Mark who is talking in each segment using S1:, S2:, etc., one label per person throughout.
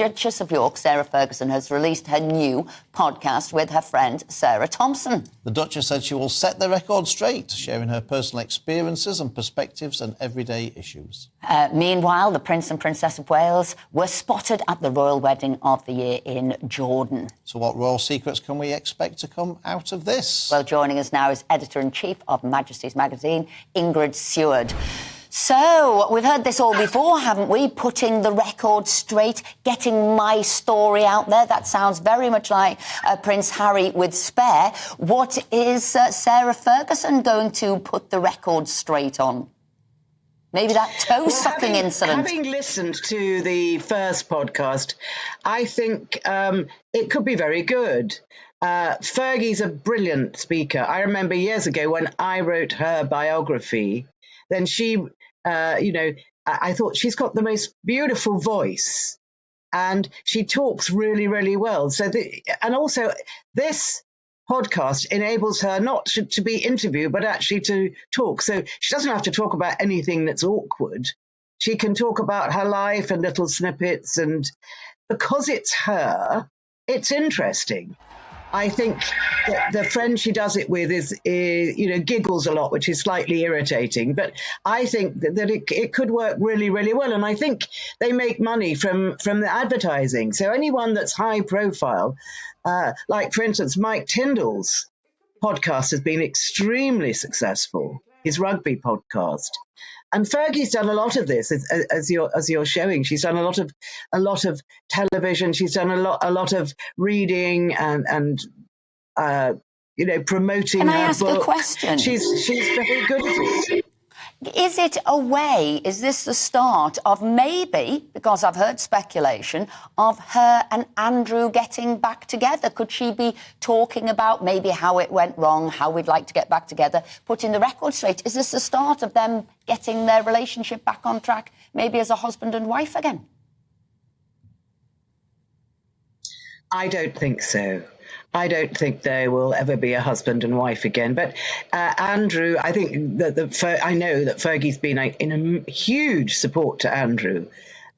S1: Duchess of York, Sarah Ferguson, has released her new podcast with her friend Sarah Thompson.
S2: The Duchess said she will set the record straight, sharing her personal experiences and perspectives on everyday issues.
S1: Meanwhile, the Prince and Princess of Wales were spotted at the royal wedding of the year in Jordan.
S2: So what royal secrets can we expect to come out of this?
S1: Well, joining us now is Editor-in-Chief of Majesty's Magazine, Ingrid Seward. So, we've heard this all before, haven't we? Putting the record straight, getting my story out there. That sounds very much like Prince Harry with Spare. What is Sarah Ferguson going to put the record straight on? Maybe that toe-sucking incident.
S3: Having listened to the first podcast, I think it could be very good. Fergie's a brilliant speaker. I remember years ago when I wrote her biography, then she, I thought she's got the most beautiful voice and she talks really, really well. And also this podcast enables her not to be interviewed, but actually to talk. So she doesn't have to talk about anything that's awkward. She can talk about her life and little snippets. And because it's her, it's interesting. I think that the friend she does it with is giggles a lot, which is slightly irritating. But I think that it could work really, really well. And I think they make money from the advertising. So anyone that's high profile, like, for instance, Mike Tyndall's podcast has been extremely successful, his rugby podcast. And Fergie's done a lot of this, as you're showing. She's done a lot of television. She's done a lot of reading and promoting.
S1: Can
S3: her
S1: I ask
S3: book.
S1: a question?
S3: She's very good at it.
S1: Is it a way, is this the start of maybe, because I've heard speculation, of her and Andrew getting back together? Could she be talking about maybe how it went wrong, how we'd like to get back together, putting the record straight? Is this the start of them getting their relationship back on track, maybe as a husband and wife again?
S3: I don't think so. I don't think they will ever be a husband and wife again. But Andrew, I think that I know that Fergie's been in a huge support to Andrew,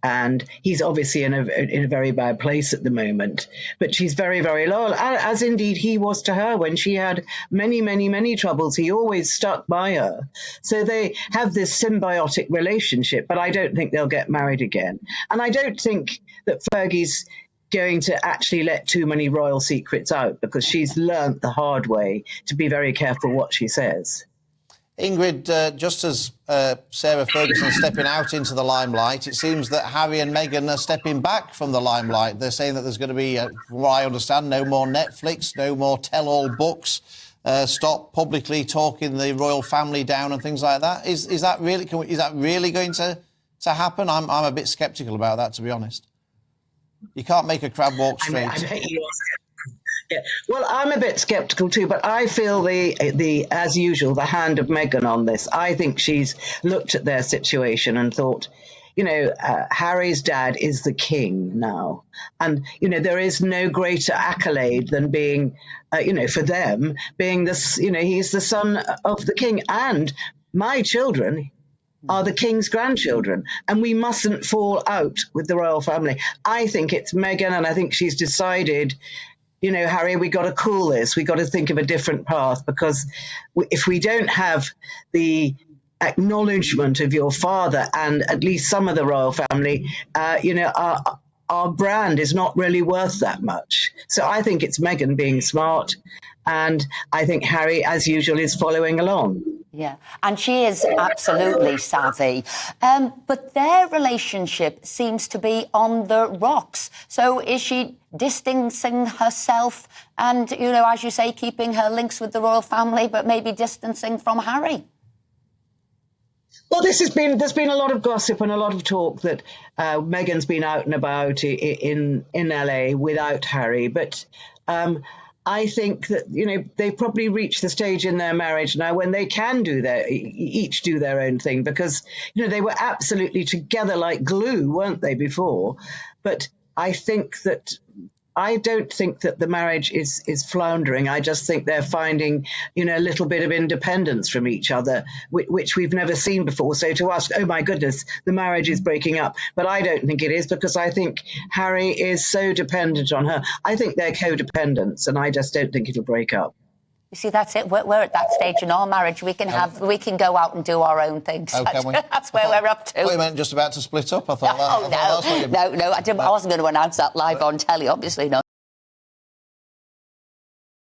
S3: and he's obviously in a very bad place at the moment. But she's very, very loyal, as indeed he was to her when she had many, many, many troubles. He always stuck by her. So they have this symbiotic relationship. But I don't think they'll get married again, and I don't think that Fergie's going to actually let too many royal secrets out, because she's learnt the hard way to be very careful what she says.
S2: Ingrid, just as Sarah Ferguson is stepping out into the limelight, it seems that Harry and Meghan are stepping back from the limelight. They're saying that there's going to be, from what I understand, no more Netflix, no more tell-all books, stop publicly talking the royal family down and things like that. Is that really going to happen? I'm a bit sceptical about that, to be honest. You can't make a crab walk straight.
S3: I bet you are. Yeah. Well, I'm a bit sceptical too, but I feel the as usual, the hand of Meghan on this. I think she's looked at their situation and thought, Harry's dad is the king now. And, there is no greater accolade than being, for them, being this, he's the son of the king. And my children are the king's grandchildren, and we mustn't fall out with the royal family. I think it's Meghan, and I think she's decided, Harry, we got to cool this. We got to think of a different path, because if we don't have the acknowledgement of your father and at least some of the royal family, our brand is not really worth that much. So I think it's Meghan being smart, and I think Harry, as usual, is following along.
S1: Yeah, and she is absolutely savvy. But their relationship seems to be on the rocks. So is she distancing herself and, as you say, keeping her links with the royal family, but maybe distancing from Harry?
S3: Well, there's been a lot of gossip and a lot of talk that Meghan's been out and about in LA without Harry, but I think that, they've probably reached the stage in their marriage now when they can each do their own thing, because, they were absolutely together like glue, weren't they, before? But I think that I don't think that the marriage is floundering. I just think they're finding, a little bit of independence from each other, which we've never seen before. So to ask, oh my goodness, the marriage is breaking up. But I don't think it is, because I think Harry is so dependent on her. I think they're codependents, and I just don't think it'll break up.
S1: You see, that's it. We're at that stage in our marriage. We can go out and do our own things.
S2: Oh, can we?
S1: That's where we're up to.
S2: We meant just about to split up. I thought.
S1: No, I wasn't going to announce that live on telly. Obviously not.